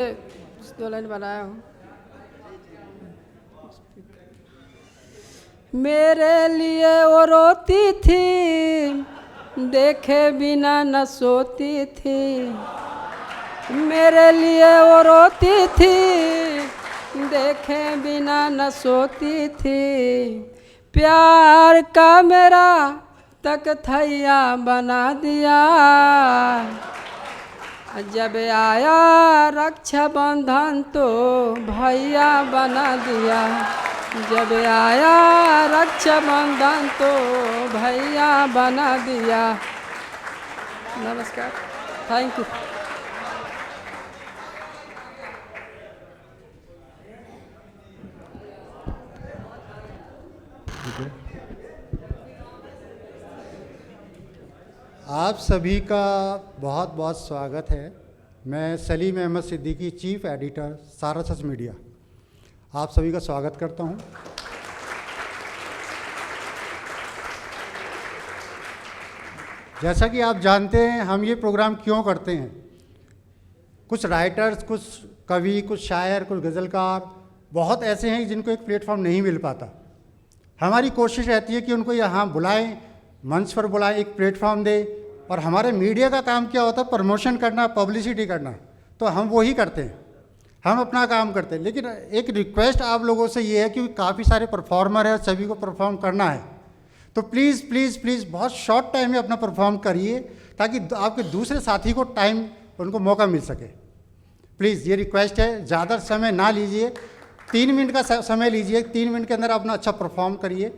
दो लाइन बनाया हूँ। मेरे लिए वो रोती थी, देखे बिना न सोती थी। मेरे लिए वो रोती थी, देखे बिना न सोती थी। प्यार का मेरा तकथैया बना दिया। जब आया रक्षाबंधन तो भैया बना दिया। जब आया रक्षाबंधन तो भैया बना दिया। नमस्कार, थैंक यू। आप सभी का बहुत बहुत स्वागत है। मैं सलीम अहमद सिद्दीकी, चीफ एडिटर सारा सच मीडिया, आप सभी का स्वागत करता हूं। जैसा कि आप जानते हैं हम ये प्रोग्राम क्यों करते हैं। कुछ राइटर्स, कुछ कवि, कुछ शायर, कुछ गज़लकार बहुत ऐसे हैं जिनको एक प्लेटफॉर्म नहीं मिल पाता। हमारी कोशिश रहती है कि उनको यहाँ बुलाएं, मंच पर बुलाएं, एक प्लेटफॉर्म दें। और हमारे मीडिया का काम क्या होता है? प्रमोशन करना, पब्लिसिटी करना। तो हम वो ही करते हैं, हम अपना काम करते हैं। लेकिन एक रिक्वेस्ट आप लोगों से ये है कि काफ़ी सारे परफॉर्मर हैं, सभी को परफॉर्म करना है, तो प्लीज़ प्लीज़ प्लीज़ बहुत शॉर्ट टाइम में अपना परफॉर्म करिए ताकि आपके दूसरे साथी को टाइम, उनको मौका मिल सके। प्लीज़ ये रिक्वेस्ट है, ज़्यादा समय ना लीजिए, 3 मिनट का समय लीजिए। 3 मिनट के अंदर अपना अच्छा परफॉर्म करिए,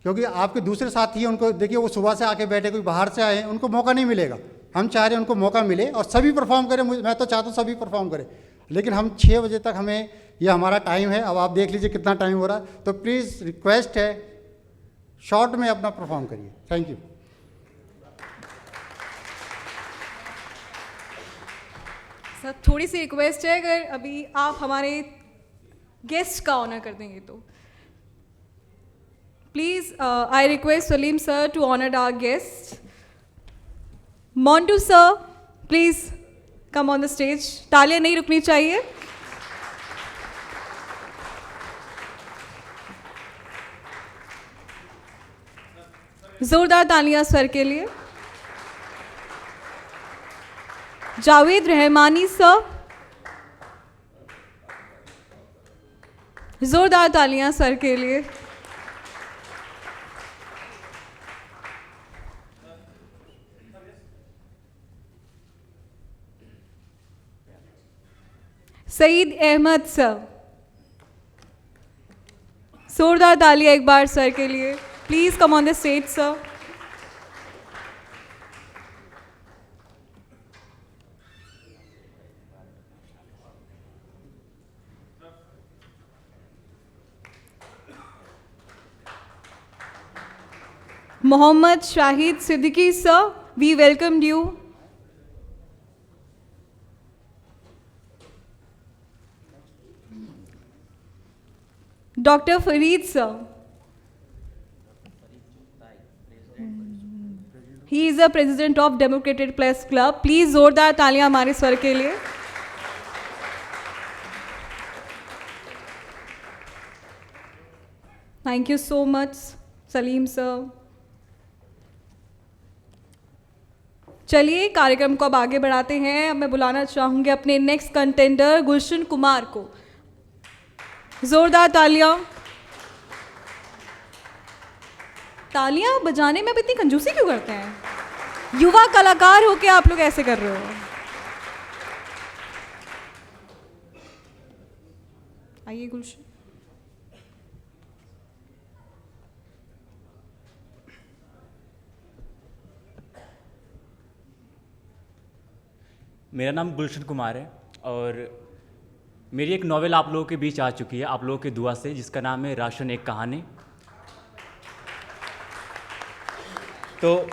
क्योंकि आपके दूसरे साथी हैं, उनको देखिए वो सुबह से आके बैठे, कोई बाहर से आए हैं, उनको मौका नहीं मिलेगा। हम चाह रहे हैं उनको मौका मिले और सभी परफॉर्म करें। मैं तो चाहता हूँ सभी परफॉर्म करें, लेकिन हम 6 बजे तक, हमें ये हमारा टाइम है। अब आप देख लीजिए कितना टाइम हो रहा है। तो प्लीज़ रिक्वेस्ट है, शॉर्ट में अपना परफॉर्म करिए। Thank you. सर थोड़ी सी रिक्वेस्ट है, अगर अभी आप हमारे गेस्ट का ऑनर कर देंगे तो please I request Salim sir to honour our guest. Montu sir please come on the stage. तालियां नहीं रुकनी चाहिए। जोरदार तालियां सर के लिए। जावेद रहमानी सर, जोरदार तालियां सर के लिए। सईद अहमद सर, जोरदार तालियां एक बार सर के लिए। Please come on the stage sir. Mohammad Shahid Siddiqui sir, we welcomed you. Doctor Farid sir, he is the president of Democratic Press Club. Please जोरदार तालियां हमारे सर के लिए। Thank you so much Salim sir. चलिए कार्यक्रम को अब आगे बढ़ाते हैं। अब मैं बुलाना चाहूंगी अपने नेक्स्ट कंटेंडर गुलशन कुमार को। जोरदार तालियां। तालियां बजाने में अब इतनी कंजूसी क्यों करते हैं? युवा कलाकार होके आप लोग ऐसे कर रहे हो। आइए गुलशन। मेरा नाम गुलशन कुमार है और मेरी एक नॉवेल आप लोगों के बीच आ चुकी है, आप लोगों की दुआ से, जिसका नाम है राशन एक कहानी। तो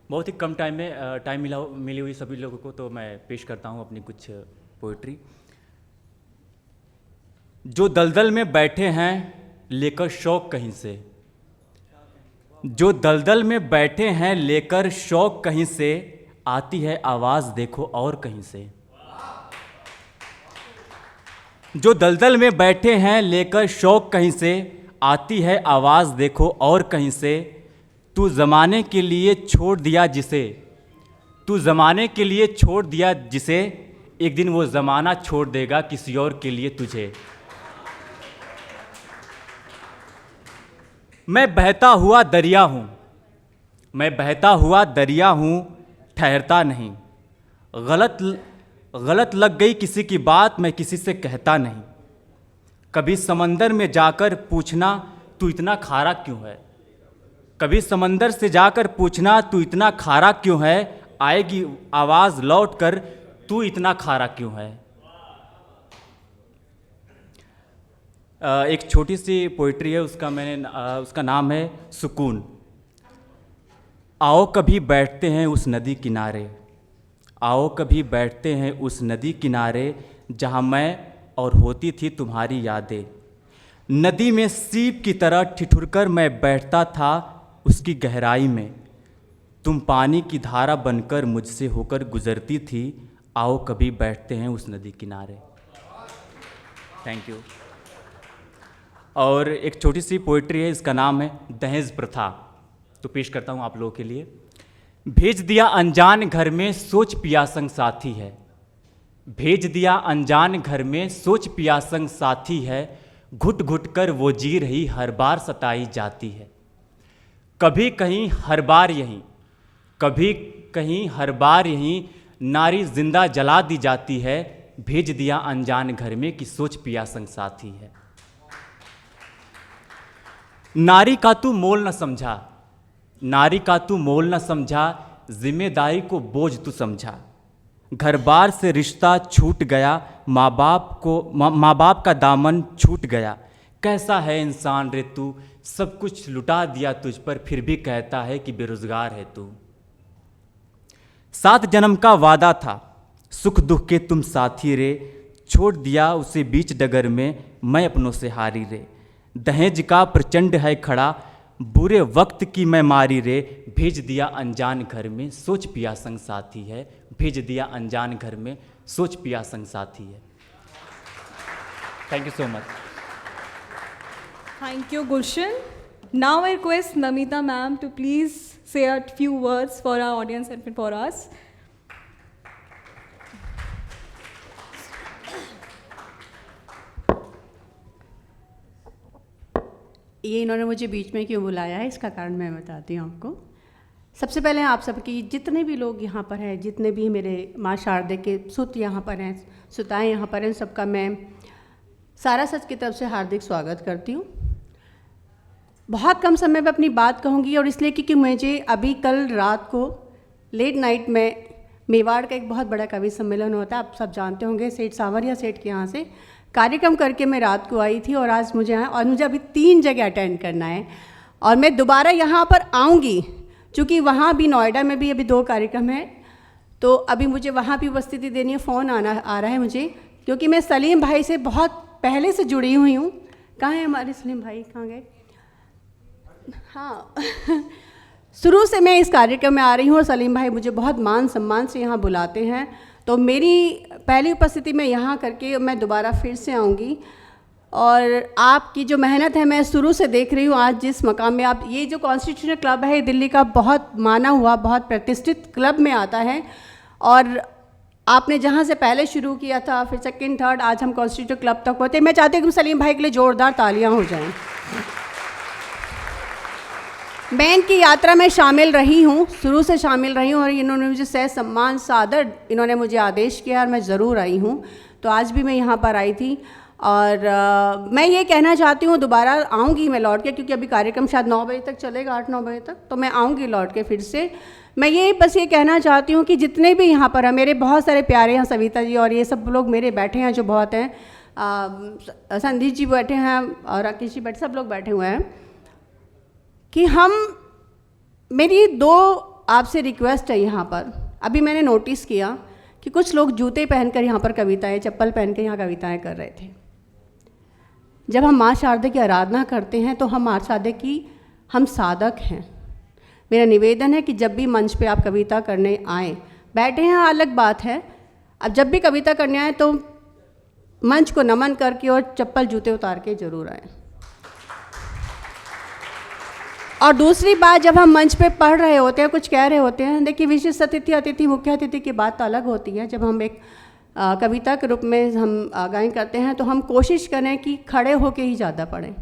बहुत ही कम टाइम में मिली हुई सभी लोगों को तो मैं पेश करता हूँ अपनी कुछ पोइट्री। जो दलदल में बैठे हैं लेकर शौक कहीं से, जो दलदल में बैठे हैं लेकर शौक कहीं से, आती है आवाज़ देखो और कहीं से। जो दलदल में बैठे हैं लेकर शौक कहीं से, आती है आवाज़ देखो और कहीं से। तू ज़माने के लिए छोड़ दिया जिसे, तू ज़माने के लिए छोड़ दिया जिसे, एक दिन वो ज़माना छोड़ देगा किसी और के लिए तुझे। मैं बहता हुआ दरिया हूँ, मैं बहता हुआ दरिया हूँ, ठहरता नहीं। गलत लग गई किसी की बात, मैं किसी से कहता नहीं। कभी समंदर में जाकर पूछना तू इतना खारा क्यों है, कभी समंदर से जाकर पूछना तू इतना खारा क्यों है। आएगी आवाज़ लौट कर तू इतना खारा क्यों है। एक छोटी सी पोइट्री है, उसका नाम है सुकून। आओ कभी बैठते हैं उस नदी किनारे, आओ कभी बैठते हैं उस नदी किनारे, जहाँ मैं और होती थी तुम्हारी यादें। नदी में सीप की तरह ठिठुरकर मैं बैठता था उसकी गहराई में, तुम पानी की धारा बनकर मुझसे होकर गुजरती थी। आओ कभी बैठते हैं उस नदी किनारे। Thank you. और एक छोटी सी पोइट्री है, इसका नाम है दहेज प्रथा, तो पेश करता हूँ आप लोगों के लिए। भेज दिया अनजान घर में सोच पिया संग साथी है, भेज दिया अनजान घर में सोच पिया संग साथी है। घुट घुट कर वो जी रही हर बार सताई जाती है। कभी कहीं हर बार यहीं, कभी कहीं हर बार यहीं, नारी जिंदा जला दी जाती है। भेज दिया अनजान घर में कि सोच पिया संग साथी है। नारी का तू मोल न समझा, नारी का तू मोल न समझा, जिम्मेदारी को बोझ तू समझा। घर बार से रिश्ता छूट गया, माँ बाप का दामन छूट गया। कैसा है इंसान रे तू, सब कुछ लुटा दिया तुझ पर, फिर भी कहता है कि बेरोजगार है तू। 7 जन्म का वादा था, सुख दुख के तुम साथी रे, छोड़ दिया उसे बीच डगर में, मैं अपनों से हारी रे। दहेज का प्रचंड है खड़ा, बुरे वक्त की मैं मारी रे। भेज दिया अनजान घर में सोच पिया संग साथी है, भेज दिया अनजान घर में सोच पिया संग साथी है। Thank you so much. Thank you, Gulshan. Now I request Namita ma'am to please say a few words for our audience and for us. ये इन्होंने मुझे बीच में क्यों बुलाया है, इसका कारण मैं बताती हूँ आपको। सबसे पहले आप सबकी जितने भी लोग यहाँ पर हैं, जितने भी मेरे माँ शारदे के सुत यहाँ पर हैं, सुताएँ यहाँ पर हैं, सबका मैं सारा सच की तरफ से हार्दिक स्वागत करती हूँ। बहुत कम समय में अपनी बात कहूँगी, और इसलिए क्योंकि मुझे अभी कल रात को लेट नाइट में मेवाड़ का एक बहुत बड़ा कवि सम्मेलन होता है, आप सब जानते होंगे, सेठ सांवरिया सेठ के यहाँ से कार्यक्रम करके मैं रात को आई थी, और आज मुझे और मुझे अभी 3 जगह अटेंड करना है, और मैं दोबारा यहाँ पर आऊँगी, क्योंकि वहाँ भी नोएडा में भी अभी 2 कार्यक्रम हैं, तो अभी मुझे वहाँ भी उपस्थिति देनी है। फ़ोन आ रहा है मुझे, क्योंकि मैं सलीम भाई से बहुत पहले से जुड़ी हुई हूँ। कहाँ है हमारे सलीम भाई, कहाँ गए? हाँ शुरू से मैं इस कार्यक्रम में आ रही हूँ, और सलीम भाई मुझे बहुत मान सम्मान से यहाँ बुलाते हैं, तो मेरी पहली उपस्थिति में यहाँ करके मैं दोबारा फिर से आऊँगी। और आपकी जो मेहनत है मैं शुरू से देख रही हूँ, आज जिस मकाम में आप, ये जो कॉन्स्टिट्यूशनल क्लब है दिल्ली का बहुत माना हुआ, बहुत प्रतिष्ठित क्लब में आता है, और आपने जहाँ से पहले शुरू किया था, फिर 2nd 3rd, आज हम कॉन्स्टिट्यूशनल क्लब तक पहुँचे। मैं चाहती हूँ कि सलीम भाई के लिए ज़ोरदार तालियाँ हो जाएँ। मैं इनकी यात्रा में शामिल रही हूँ, शुरू से शामिल रही हूँ, और इन्होंने मुझे सह सम्मान सादर इन्होंने मुझे आदेश किया, और मैं ज़रूर आई हूँ। तो आज भी मैं यहाँ पर आई थी, और मैं ये कहना चाहती हूँ, दोबारा आऊँगी मैं लौट के, क्योंकि अभी कार्यक्रम शायद 9 बजे तक चलेगा, 8-9 बजे तक, तो मैं आऊँगी लौट के फिर से। मैं ये बस ये कहना चाहती हूँ कि जितने भी यहाँ पर हैं, मेरे बहुत सारे प्यारे हैं, सविता जी और ये सब लोग मेरे बैठे हैं जो बहुत हैं, संदीप जी बैठे हैं, और राकेश जी बैठे, सब लोग बैठे हुए हैं, कि मेरी 2 आपसे रिक्वेस्ट है यहाँ पर। अभी मैंने नोटिस किया कि कुछ लोग जूते पहनकर यहाँ पर कविताएं, चप्पल पहनकर यहाँ कविताएं कर रहे थे। जब हम माँ शारदा की आराधना करते हैं तो हम माँ शारदा की हम साधक हैं। मेरा निवेदन है कि जब भी मंच पे आप कविता करने आएँ, बैठे हैं अलग बात है, अब जब भी कविता करने आए तो मंच को नमन करके और चप्पल जूते उतार के ज़रूर आएँ। और दूसरी बात, जब हम मंच पे पढ़ रहे होते हैं, कुछ कह रहे होते हैं, देखिए विशिष्ट अतिथि अतिथि मुख्य अतिथि की बात तो अलग होती है। जब हम एक कविता के रूप में हम गायन करते हैं तो हम कोशिश करें कि खड़े होके ही ज़्यादा पढ़ें।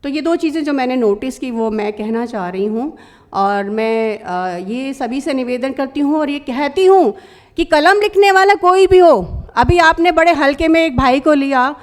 तो ये दो चीज़ें जो मैंने नोटिस की वो मैं कहना चाह रही हूँ, और मैं ये सभी से निवेदन करती हूँ और ये कहती हूँ कि कलम लिखने वाला कोई भी हो, अभी आपने बड़े हल्के में एक भाई को लिया,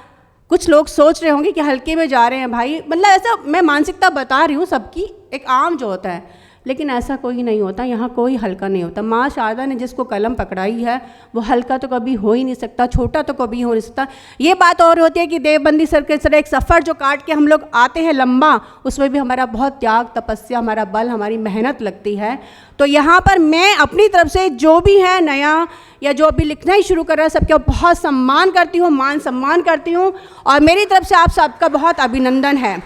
कुछ लोग सोच रहे होंगे कि हल्के में जा रहे हैं भाई, मतलब ऐसा मैं मानसिकता बता रही हूँ सबकी, एक आम जो होता है, लेकिन ऐसा कोई नहीं होता, यहाँ कोई हल्का नहीं होता। माँ शारदा ने जिसको कलम पकड़ाई है वो हल्का तो कभी हो ही नहीं सकता, छोटा तो कभी हो नहीं सकता। ये बात और होती है कि देवबंदी सर के तरह एक सफ़र जो काट के हम लोग आते हैं लंबा, उसमें भी हमारा बहुत त्याग, तपस्या, हमारा बल, हमारी मेहनत लगती है। तो यहाँ पर मैं अपनी तरफ से जो भी है नया या जो अभी लिखना ही शुरू कर रहा है, सबका बहुत सम्मान करती हूँ, मान सम्मान करती हूँ, और मेरी तरफ से आप सबका बहुत अभिनंदन है।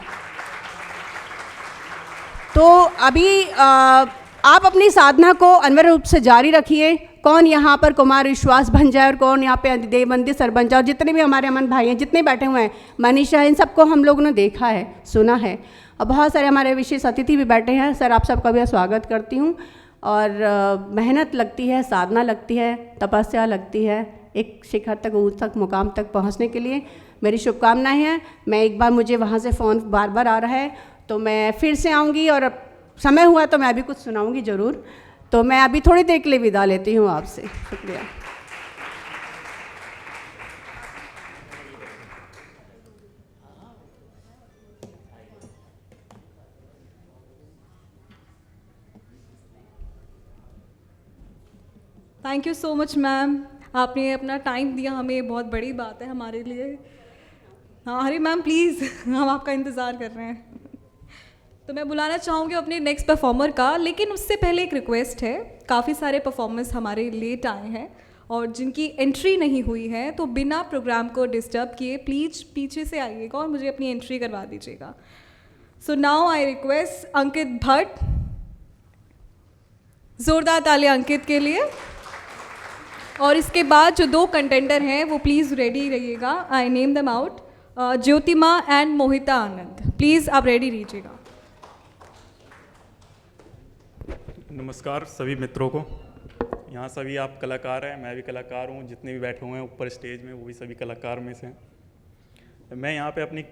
तो अभी आप अपनी साधना को अनवर रूप से जारी रखिए। कौन यहाँ पर कुमार विश्वास बन जाए और कौन यहाँ पे देवबंदी सर बन जाए, और जितने भी हमारे अमन भाई हैं, जितने बैठे हुए हैं, मनीषा, इन सबको हम लोगों ने देखा है, सुना है, और बहुत सारे हमारे विशेष अतिथि भी बैठे हैं। सर आप सबका भी स्वागत करती हूँ। और मेहनत लगती है, साधना लगती है, तपस्या लगती है, एक शिखर तक, ऊँच तक, मुकाम तक पहुँचने के लिए मेरी शुभकामनाएँ हैं। मैं एक बार, मुझे वहाँ से फ़ोन बार बार आ रहा है, तो मैं फिर से आऊँगी और समय हुआ तो मैं अभी कुछ सुनाऊँगी ज़रूर। तो मैं अभी थोड़ी देर के लिए विदा लेती हूँ आपसे। शुक्रिया। Thank you so much ma'am, आपने अपना टाइम दिया हमें, ये बहुत बड़ी बात है हमारे लिए। हाँ हरी मैम प्लीज़, हम आपका इंतज़ार कर रहे हैं। तो मैं बुलाना चाहूँगी अपने नेक्स्ट परफॉर्मर का, लेकिन उससे पहले एक रिक्वेस्ट है। काफ़ी सारे परफॉर्मर्स हमारे लेट आए हैं और जिनकी एंट्री नहीं हुई है, तो बिना प्रोग्राम को डिस्टर्ब किए प्लीज़ पीछे से आइएगा और मुझे अपनी एंट्री करवा दीजिएगा। सो नाउ आई रिक्वेस्ट अंकित भट्ट, ज़ोरदार तालियां अंकित के लिए। और इसके बाद जो दो कंटेंडर हैं वो प्लीज़ रेडी रहिएगा। I name them out, Jyotima and Mohita Anand, please आप रेडी रहिएगा। नमस्कार सभी मित्रों को। यहाँ सभी आप कलाकार हैं, मैं भी कलाकार हूँ, जितने भी बैठे हुए हैं ऊपर स्टेज में वो भी सभी कलाकार में से हैं। मैं यहाँ पे अपनी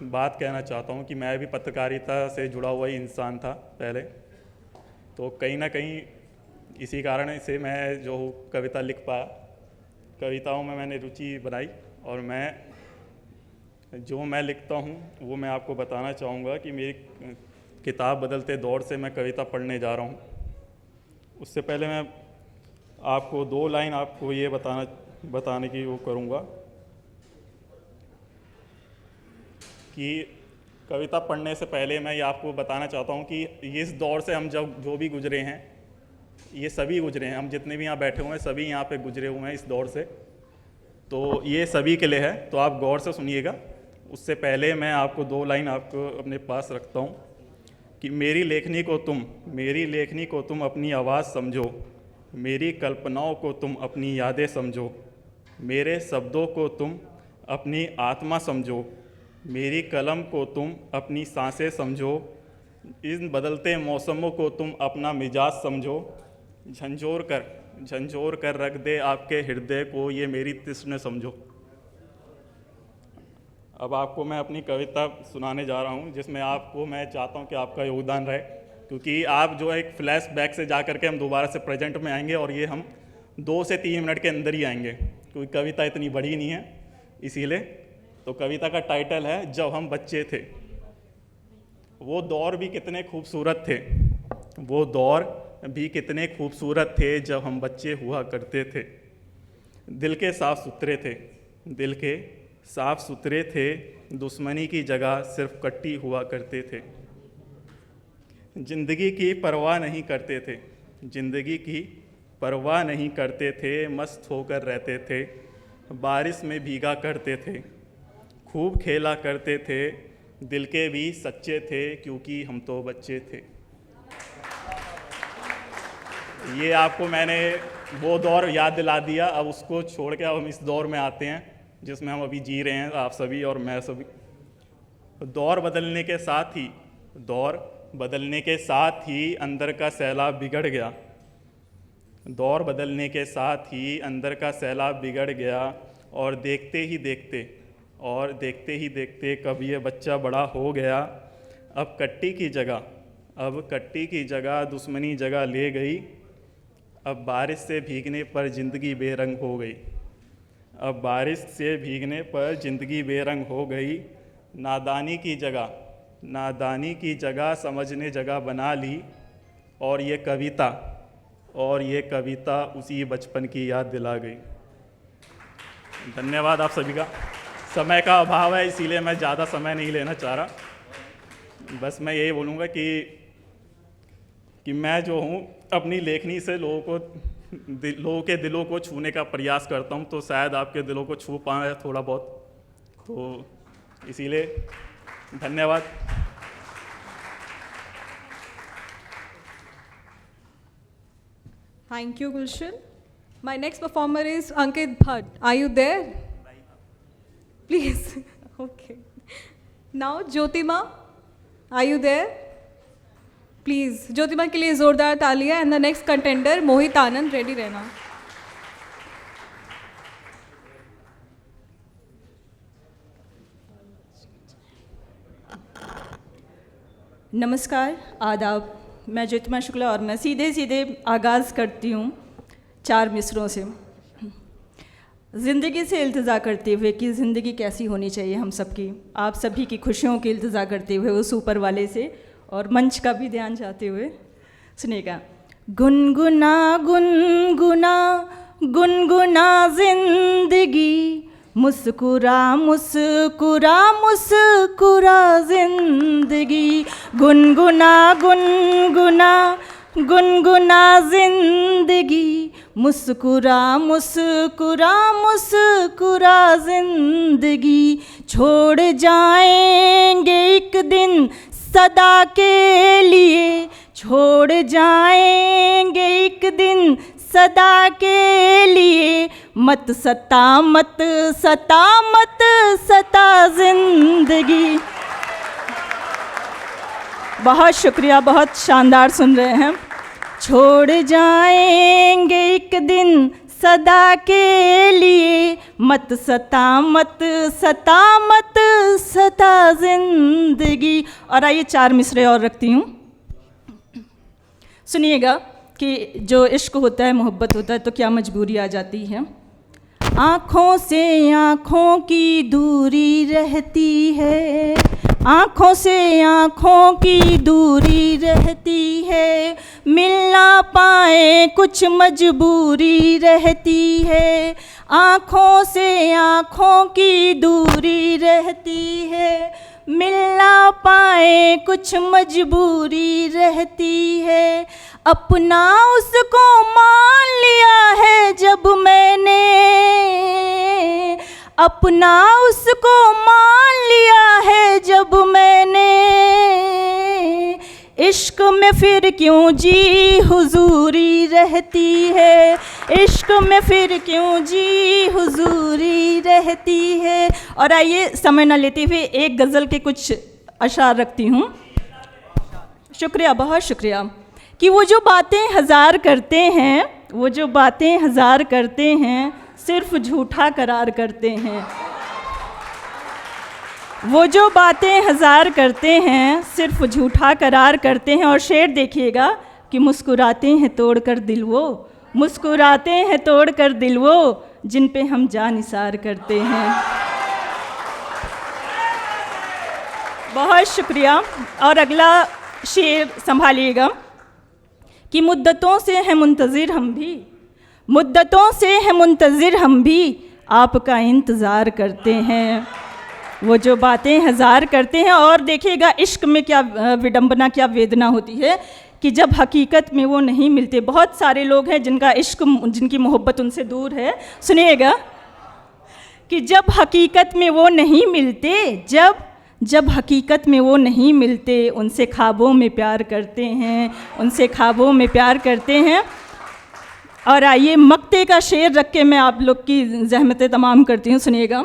बात कहना चाहता हूँ कि मैं भी पत्रकारिता से जुड़ा हुआ ही इंसान था पहले, तो कहीं ना कहीं इसी कारण से मैं जो कविता लिख पाया, कविताओं में मैंने रुचि बनाई, और मैं लिखता हूँ वो मैं आपको बताना चाहूँगा कि मेरी किताब बदलते दौर से मैं कविता पढ़ने जा रहा हूँ। उससे पहले मैं आपको दो लाइन आपको ये बताने की वो करूँगा कि कविता पढ़ने से पहले मैं ये आपको बताना चाहता हूँ कि इस दौर से हम जो भी गुजरे हैं, ये सभी गुजरे हैं, हम जितने भी यहाँ बैठे हुए हैं सभी यहाँ पे गुजरे हुए हैं इस दौर से, तो ये सभी के लिए है, तो आप गौर से सुनिएगा। उससे पहले मैं आपको दो लाइन आपको अपने पास रखता हूँ कि मेरी लेखनी को तुम अपनी आवाज़ समझो, मेरी कल्पनाओं को तुम अपनी यादें समझो, मेरे शब्दों को तुम अपनी आत्मा समझो, मेरी कलम को तुम अपनी सांसें समझो, इन बदलते मौसमों को तुम अपना मिजाज समझो, झंझोर कर रख दे आपके हृदय को ये मेरी तृष्णा समझो। अब आपको मैं अपनी कविता सुनाने जा रहा हूँ, जिसमें मैं चाहता हूँ कि आपका योगदान रहे, क्योंकि आप जो एक फ्लैश बैक से जा करके हम दोबारा से प्रेजेंट में आएंगे, और ये हम 2 से 3 मिनट के अंदर ही आएंगे, क्योंकि कविता इतनी बड़ी नहीं है इसीलिए। तो कविता का टाइटल है जब हम बच्चे थे। वो दौर भी कितने खूबसूरत थे, वो दौर भी कितने खूबसूरत थे जब हम बच्चे हुआ करते थे। दिल के साफ सुथरे थे, दुश्मनी की जगह सिर्फ कट्टी हुआ करते थे। जिंदगी की परवाह नहीं करते थे, मस्त होकर रहते थे, बारिश में भीगा करते थे, खूब खेला करते थे, दिल के भी सच्चे थे क्योंकि हम तो बच्चे थे। ये आपको मैंने वो दौर याद दिला दिया। अब उसको छोड़ के अब हम इस दौर में आते हैं जिसमें हम अभी जी रहे हैं आप सभी और मैं सभी। दौर बदलने के साथ ही अंदर का सैलाब बिगड़ गया। दौर बदलने के साथ ही अंदर का सैलाब बिगड़ गया और देखते ही देखते कब ये बच्चा बड़ा हो गया। अब कट्टी की जगह दुश्मनी जगह ले गई। अब बारिश से भीगने पर ज़िंदगी बेरंग हो गई। नादानी की जगह समझने जगह बना ली। और ये कविता उसी बचपन की याद दिला गई। धन्यवाद आप सभी का। समय का अभाव है, इसीलिए मैं ज़्यादा समय नहीं लेना चाह रहा। बस मैं यही बोलूँगा कि मैं जो हूँ अपनी लेखनी से लोगों के दिलों को छूने का प्रयास करता हूँ, तो शायद आपके दिलों को छू पाए थोड़ा बहुत, तो इसीलिए धन्यवाद। Thank you, Gulshan. My next performer is Ankit Bhatt. Are you there? Please. Okay. Now, Jyotima, are you there? Please. Jyotima के लिए जोरदार तालियां. And the next contender, Mohit Anand, ready रहना. नमस्कार, आदाब। मैं ज्योतिमा शुक्ला और मैं सीधे आगाज़ करती हूँ 4 मिसरों से। ज़िंदगी से इल्तिजा करते हुए कि ज़िंदगी कैसी होनी चाहिए हम सबकी, आप सभी की खुशियों की इल्तिजा करते हुए उस ऊपर वाले से और मंच का भी ध्यान चाहते हुए सुनिएगा। गुनगुना गुनगुना गुनगुना ज़िंदगी, मुस्कुरा मुस्कुरा मुस्कुरा ज़िंदगी। गुनगुना गुनगुना गुनगुना ज़िंदगी, मुस्कुरा मुस्कुरा मुस्कुरा ज़िंदगी। छोड़ जाएंगे एक दिन सदा के लिए, छोड़ जाएंगे एक दिन सदा के लिए। मत सता मत सता मत सता ज़िंदगी। बहुत शुक्रिया, बहुत शानदार सुन रहे हैं। छोड़ जाएंगे एक दिन सदा के लिए, मत सता मत सता मत सता ज़िंदगी। और आइए 4 मिसरे और रखती हूँ, सुनिएगा कि जो इश्क होता है, मोहब्बत होता है, तो क्या मजबूरी आ जाती है। आँखों से आँखों की दूरी रहती है, आँखों से आँखों की दूरी रहती है। मिल ना पाए कुछ मजबूरी रहती है, आँखों से आँखों की दूरी रहती है। मिल ना पाए कुछ मजबूरी रहती है। अपना उसको मान लिया है जब मैंने, अपना उसको मान लिया है जब मैंने। इश्क में फिर क्यों जी हुजूरी रहती है, इश्क में फिर क्यों जी हुजूरी रहती है। और आइए समय न लेते हुए एक गज़ल के कुछ अशार रखती हूँ। शुक्रिया, बहुत शुक्रिया। कि वो जो बातें हज़ार करते हैं, वो जो बातें हज़ार करते हैं, सिर्फ झूठा करार करते हैं। वो जो बातें हज़ार करते हैं, सिर्फ झूठा करार करते हैं। और शेर देखिएगा कि मुस्कुराते हैं तोड़कर दिल वो, मुस्कुराते हैं तोड़कर दिल वो, जिन पे हम जान निसार करते हैं। बहुत शुक्रिया। और अगला शेर संभालिएगा कि मुद्दतों से हैं मुंतज़िर हम भी, मुद्दतों से हैं मुंतज़िर हम भी, आपका इंतज़ार करते हैं। वो जो बातें हज़ार करते हैं। और देखिएगा इश्क में क्या विडंबना, क्या वेदना होती है कि जब हकीकत में वो नहीं मिलते। बहुत सारे लोग हैं जिनका इश्क, जिनकी मोहब्बत उनसे दूर है। सुनिएगा कि जब हकीकत में वो नहीं मिलते, जब हकीकत में वो नहीं मिलते, उनसे ख्वाबों में प्यार करते हैं, उनसे ख्वाबों में प्यार करते हैं। और आइए मक्ते का शेर रख के मैं आप लोग की जहमतें तमाम करती हूँ, सुनिएगा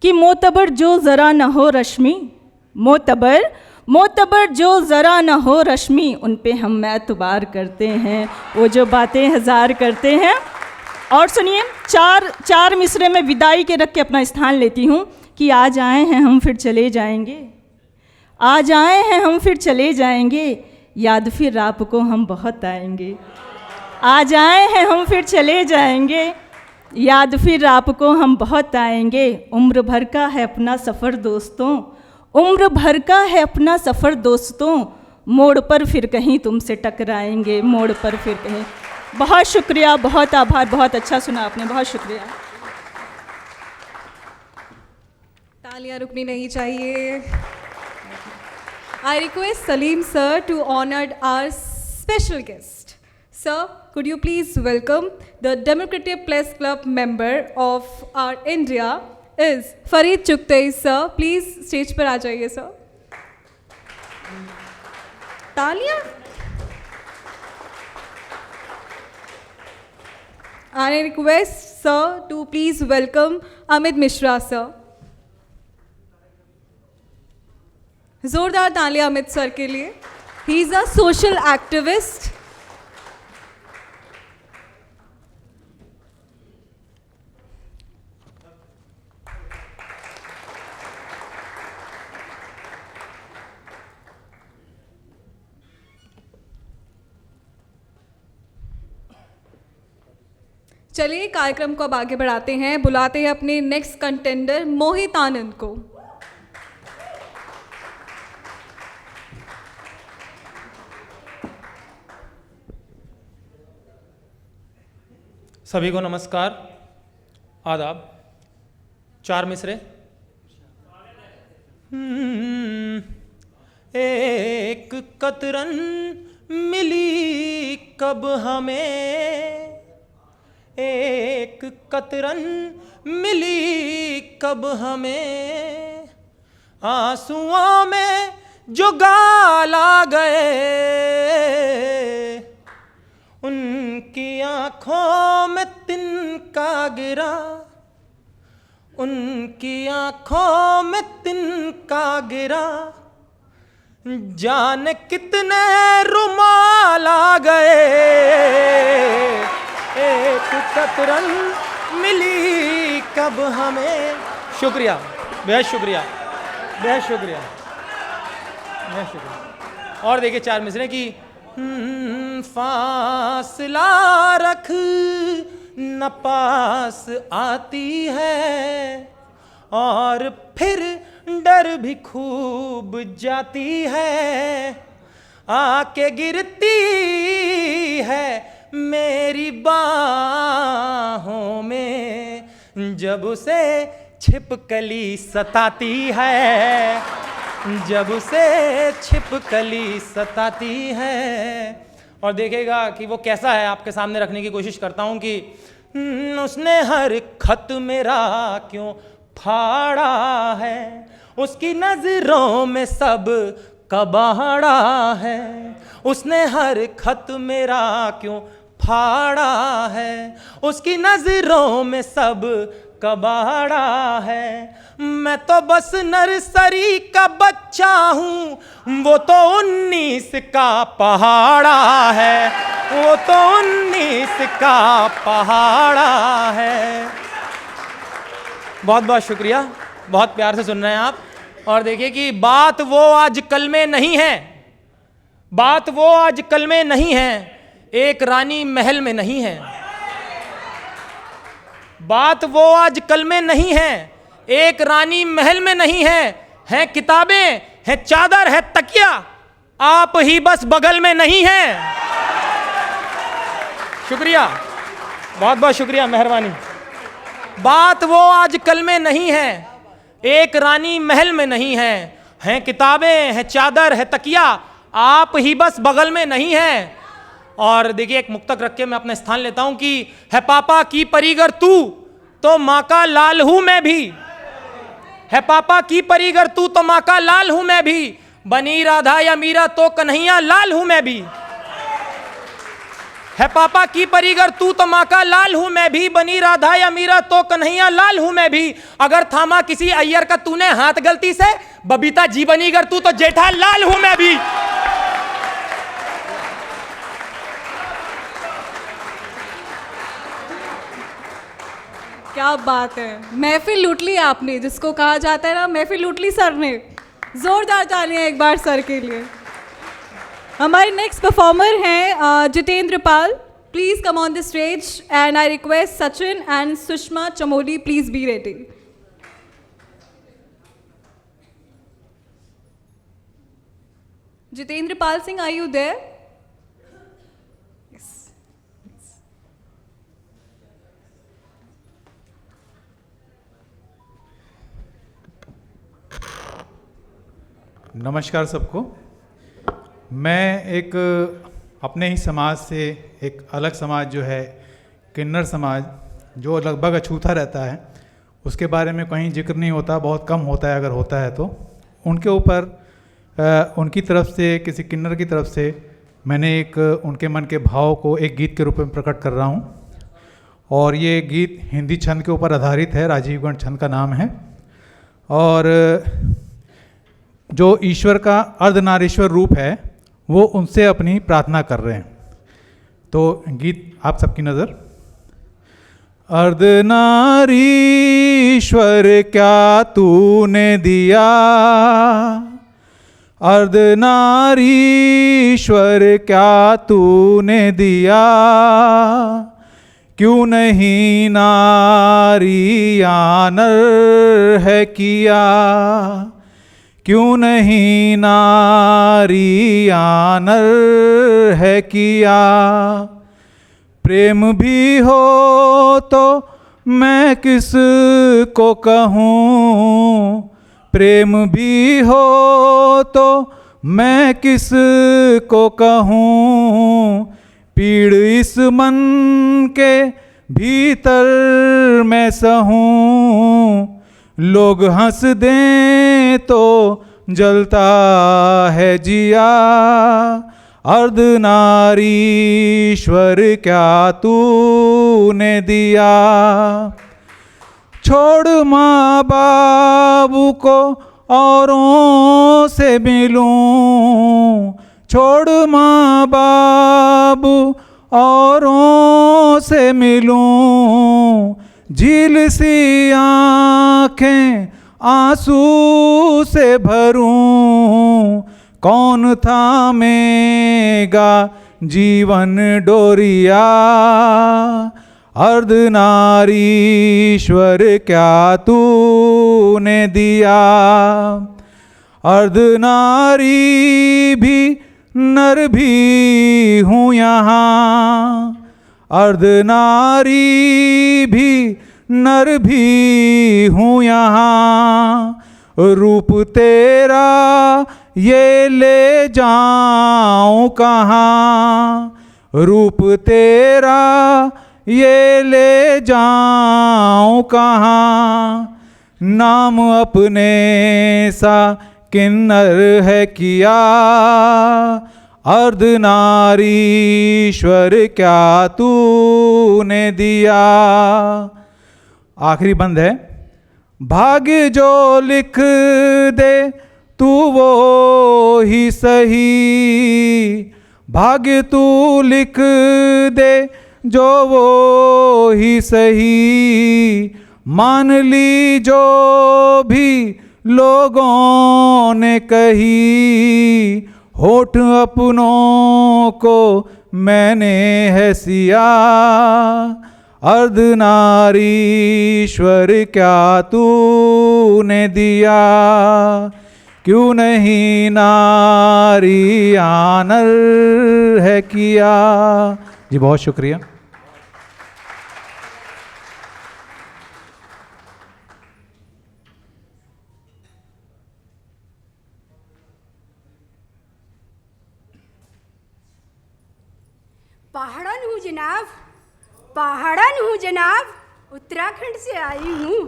कि मोतबर जो ज़रा न हो रश्मि, मोतबर जो ज़रा न हो रश्मि, उन पे हम एतबार करते हैं, वो जो बातें हज़ार करते हैं। और सुनिए, चार मिसरे में विदाई के रख के अपना स्थान लेती हूँ कि आज आए हैं हम फिर चले जाएंगे, आज आए हैं हम फिर चले जाएंगे, याद फिर आपको हम बहुत आएंगे। आज आए हैं हम फिर चले जाएंगे, याद फिर आपको हम बहुत आएंगे। उम्र भर का है अपना सफ़र दोस्तों, उम्र भर का है अपना सफ़र दोस्तों, मोड़ पर फिर कहीं तुमसे टकराएंगे, मोड़ पर फिर कहीं। बहुत शुक्रिया, बहुत आभार, बहुत अच्छा सुना आपने, बहुत शुक्रिया। तालियां रुकनी नहीं चाहिए। I request Salim sir to honor our special guest. Sir, could you please welcome the Democratic Press Club member of our India is Farid Chugtai sir. Please stage पर आ जाइए sir. तालियां। I request sir to please welcome Amit Mishra sir. जोरदार तालियां Amit sir के लिए। He is a social activist. चलिए कार्यक्रम को अब आगे बढ़ाते हैं, बुलाते हैं अपने नेक्स्ट कंटेंडर मोहित आनंद को। सभी को नमस्कार, आदाब। चार मिसरे। एक कतरन मिली कब हमें, एक कतरन मिली कब हमें, आंसुओं में जो गाल आ गए, उनकी आँखों में तिनका गिरा, उनकी आँखों में तिनका गिरा, जाने कितने रुमाल आ गए, एक कतरन मिली कब हमें। शुक्रिया, बेहद शुक्रिया, बेहद शुक्रिया, बेहद शुक्रिया। और देखिए चार मिसरे की फासला रख न पास आती है, और फिर डर भी खूब जाती है, आके गिरती है मेरी बाहों में, जब उसे छिपकली सताती है, जब उसे छिपकली सताती है। और देखेगा कि वो कैसा है, आपके सामने रखने की कोशिश करता हूँ कि उसने हर खत मेरा क्यों फाड़ा है, उसकी नज़रों में सब कबाड़ा है, उसने हर खत मेरा क्यों फाड़ा है, उसकी नज़रों में सब कबाड़ा है। मैं तो बस नर्सरी का बच्चा हूँ, वो तो 19 का पहाड़ा है, वो तो 19 का पहाड़ा है। बहुत बहुत शुक्रिया, बहुत प्यार से सुन रहे हैं आप। और देखिए कि बात वो आज कल में नहीं है, बात वो आज कल में नहीं है, एक रानी महल में नहीं है, बात वो आज कल में नहीं है, एक रानी महल में नहीं है किताबें, है चादर, है तकिया, आप ही बस बगल में नहीं है। शुक्रिया, बहुत बहुत शुक्रिया, मेहरबानी। बात वो आज कल में नहीं है, एक रानी महल में नहीं है किताबें, है चादर, है तकिया, आप ही बस बगल में नहीं है। और देखिए एक मुक्तक रख के मैं अपना स्थान लेता हूं कि है पापा की परीगर तू तो माँ का लाल हूं मैं भी, है पापा की परीगर तू तो माँ का लाल हूं मैं भी, बनी राधा या मीरा तो कन्हैया लाल हूं मैं भी, है पापा की परीगर तू तो माँ का लाल हूं मैं भी, बनी राधा या मीरा तो कन्हैया लाल हूं मैं भी, अगर थामा किसी अय्यर का तूने हाथ गलती से, बबीता जी बनीगर तू तो जेठा लाल हूं मैं भी। क्या बात है, महफिल लूट ली आपने, जिसको कहा जाता है ना महफिल लूट ली सर ने। जोरदार तालियां एक बार सर के लिए। हमारे नेक्स्ट परफॉर्मर हैं Jitendra Pal. Please come on the stage and I request Sachin and Sushma Chamoli please be ready. Jitendra Pal Singh, are you there? नमस्कार सबको। मैं एक अपने ही समाज से एक अलग समाज जो है किन्नर समाज, जो लगभग अछूता रहता है, उसके बारे में कहीं जिक्र नहीं होता, बहुत कम होता है, अगर होता है तो। उनके ऊपर उनकी तरफ से, किसी किन्नर की तरफ से मैंने एक उनके मन के भाव को एक गीत के रूप में प्रकट कर रहा हूँ। और ये गीत हिंदी छंद के ऊपर आधारित है, राजीवगण छंद का नाम है। और जो ईश्वर का अर्धनारीश्वर रूप है वो उनसे अपनी प्रार्थना कर रहे हैं। तो गीत आप सबकी नज़र। अर्धनारीश्वर क्या तूने दिया, अर्धनारीश्वर क्या तूने दिया, क्यों नहीं नारी आनर है किया, क्यों नहीं नारी आनर है किया। प्रेम भी हो तो मैं किस को कहूँ, प्रेम भी हो तो मैं किस को कहूँ, पीड़ इस मन के भीतर मैं सहूँ। लोग हंस दें तो जलता है जिया, अर्धनारीश्वर क्या तूने दिया। छोड़ माँ बाबू को औरों से मिलूं, छोड़ माँ बाबू औरों से मिलूं, झील सी आँखें आंसू से भरूं, कौन थामेगा जीवन डोरिया, अर्धनारीश्वर क्या तूने दिया। अर्धनारी भी नर भी हूँ यहाँ, अर्धनारी भी नर भी हूँ यहाँ, रूप तेरा ये ले जाऊँ कहाँ, रूप तेरा ये ले जाऊँ कहाँ। नाम अपने सा किन्नर है किया, अर्धनारीश्वर क्या तूने दिया। आखिरी बंद है। भाग्य जो लिख दे तू वो ही सही, भाग्य तू लिख दे जो वो ही सही, मान ली जो भी लोगों ने कही, होठ अपनों को मैंने है सिया, अर्धनारीश्वर क्या तूने दिया, क्यों नहीं नारी आनर है किया। जी बहुत शुक्रिया। पहाड़न हूँ जनाब, पहाड़न हूँ जनाब, उत्तराखंड से आई हूँ,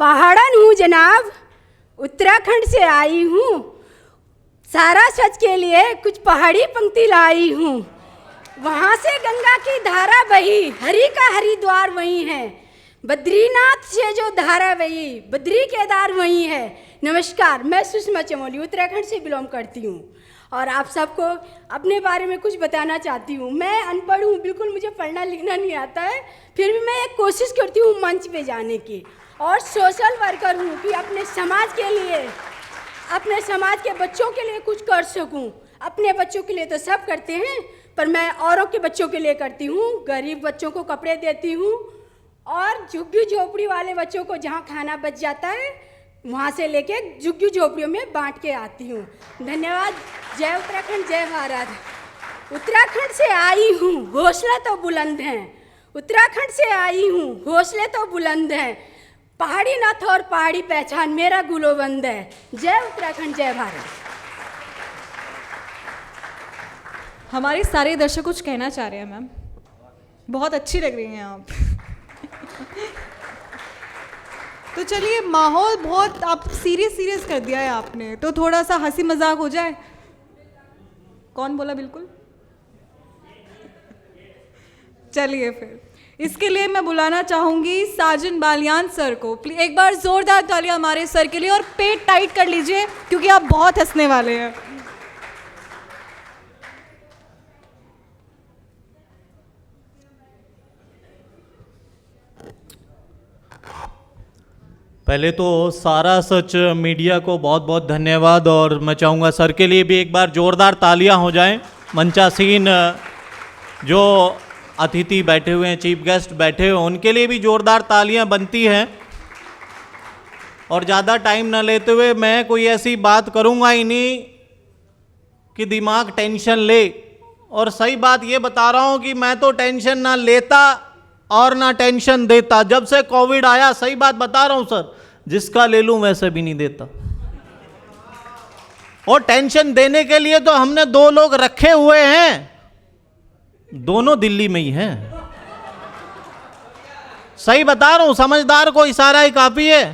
पहाड़न हूँ जनाब, उत्तराखंड से आई हूँ, सारा सच के लिए कुछ पहाड़ी पंक्ति लाई हूँ। वहाँ से गंगा की धारा बही, हरि का हरिद्वार वही है। बद्रीनाथ से जो धारा बही, बद्री केदार वही है। नमस्कार, मैं सुषमा चमोली उत्तराखंड से बिलोंग करती हूँ और आप सबको अपने बारे में कुछ बताना चाहती हूँ। मैं अनपढ़ हूँ, बिल्कुल मुझे पढ़ना लिखना नहीं आता है, फिर भी मैं एक कोशिश करती हूँ मंच पे जाने की, और सोशल वर्कर हूँ कि अपने समाज के लिए, अपने समाज के बच्चों के लिए कुछ कर सकूँ। अपने बच्चों के लिए तो सब करते हैं, पर मैं औरों के बच्चों के लिए करती हूँ। गरीब बच्चों को कपड़े देती हूँ और झुग्गी झोपड़ी वाले बच्चों को जहाँ खाना बच जाता है वहाँ से लेके झुग्गी झोपड़ियों में बांट के आती हूँ। धन्यवाद। जय उत्तराखंड, जय भारत। उत्तराखंड से आई हूँ, हौसले तो बुलंद हैं। उत्तराखंड से आई हूँ, हौसले तो बुलंद हैं। पहाड़ी नाथ और पहाड़ी पहचान मेरा गुलोबंद है। जय उत्तराखंड, जय भारत। हमारे सारे दर्शक कुछ कहना चाह रहे हैं मैम, बहुत अच्छी लग रही हैं आप। तो चलिए, माहौल बहुत आप सीरियस कर दिया है आपने, तो थोड़ा सा हंसी मजाक हो जाए। कौन बोला बिल्कुल? चलिए फिर इसके लिए मैं बुलाना चाहूंगी साजन बालियान सर को। एक बार जोरदार तालियां हमारे सर के लिए, और पेट टाइट कर लीजिए क्योंकि आप बहुत हंसने वाले हैं। पहले तो सारा सच मीडिया को बहुत बहुत धन्यवाद, और मैं चाहूँगा सर के लिए भी एक बार जोरदार तालियां हो जाएं। मंचासीन जो अतिथि बैठे हुए हैं, चीफ गेस्ट बैठे हुए हैं, उनके लिए भी जोरदार तालियां बनती हैं। और ज़्यादा टाइम ना लेते हुए मैं कोई ऐसी बात करूँगा ही नहीं कि दिमाग टेंशन ले। और सही बात ये बता रहा हूँ कि मैं तो टेंशन ना लेता और ना टेंशन देता। जब से कोविड आया, सही बात बता रहा हूँ सर, जिसका ले लूँ वैसे भी नहीं देता। और टेंशन देने के लिए तो हमने 2 लोग रखे हुए हैं, दोनों दिल्ली में ही हैं। सही बता रहा हूं, समझदार को इशारा ही काफी है।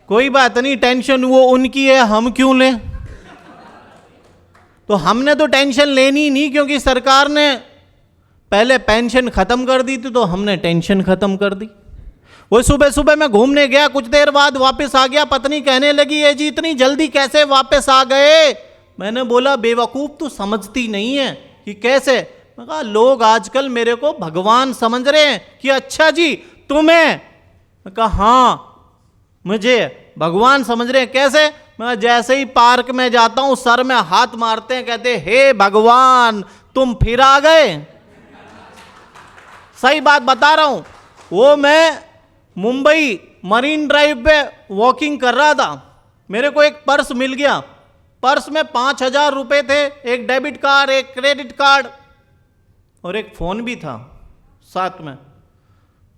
कोई बात नहीं, टेंशन वो उनकी है, हम क्यों लें। तो हमने तो टेंशन लेनी नहीं, क्योंकि सरकार ने पहले पेंशन खत्म कर दी थी, तो हमने टेंशन खत्म कर दी। वो सुबह सुबह मैं घूमने गया, कुछ देर बाद वापस आ गया, पत्नी कहने लगी ये जी इतनी जल्दी कैसे वापस आ गए। मैंने बोला बेवकूफ़ तू समझती नहीं है कि कैसे। मैं कहा लोग आजकल मेरे को भगवान समझ रहे हैं कि अच्छा जी तुम्हें। मैं कहा हाँ मुझे भगवान समझ रहे हैं। कैसे? मैं जैसे ही पार्क में जाता हूँ सर में हाथ मारते हैं, कहते हे भगवान तुम फिर आ गए। सही बात बता रहा हूँ। वो मैं मुंबई मरीन ड्राइव पे वॉकिंग कर रहा था, मेरे को एक पर्स मिल गया। पर्स में 5,000 रुपये थे, एक डेबिट कार्ड, एक क्रेडिट कार्ड और एक फ़ोन भी था साथ में।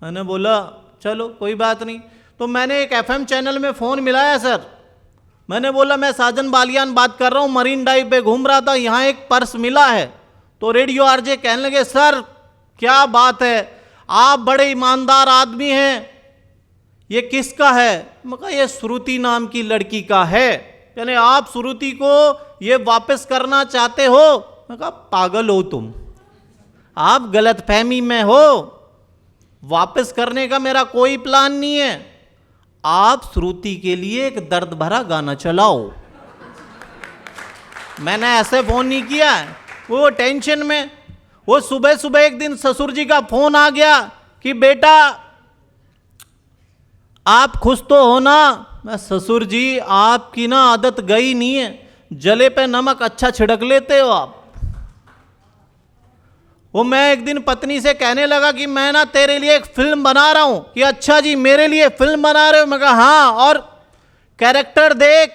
मैंने बोला चलो कोई बात नहीं। तो मैंने एक FM चैनल में फ़ोन मिलाया सर। मैंने बोला मैं साजन बालियान बात कर रहा हूँ, मरीन ड्राइव पे घूम रहा था, यहाँ एक पर्स मिला है। तो रेडियो RJ कहने लगे सर क्या बात है, आप बड़े ईमानदार आदमी हैं, ये किसका है? मैं कहा ये श्रुति नाम की लड़की का है। यानी आप श्रुति को ये वापस करना चाहते हो? मैं कहा पागल हो तुम, आप गलतफहमी में हो, वापस करने का मेरा कोई प्लान नहीं है। आप श्रुति के लिए एक दर्द भरा गाना चलाओ। मैंने ऐसे फोन नहीं किया है, वो टेंशन में। वो सुबह सुबह एक दिन ससुर जी का फोन आ गया कि बेटा आप खुश तो हो ना। मैं ससुर जी आपकी ना आदत गई नहीं है, जले पे नमक अच्छा छिड़क लेते हो आप। वो मैं एक दिन पत्नी से कहने लगा कि मैं ना तेरे लिए एक फिल्म बना रहा हूं। कि अच्छा जी मेरे लिए फिल्म बना रहे हो? मैं कहा हाँ, और कैरेक्टर देख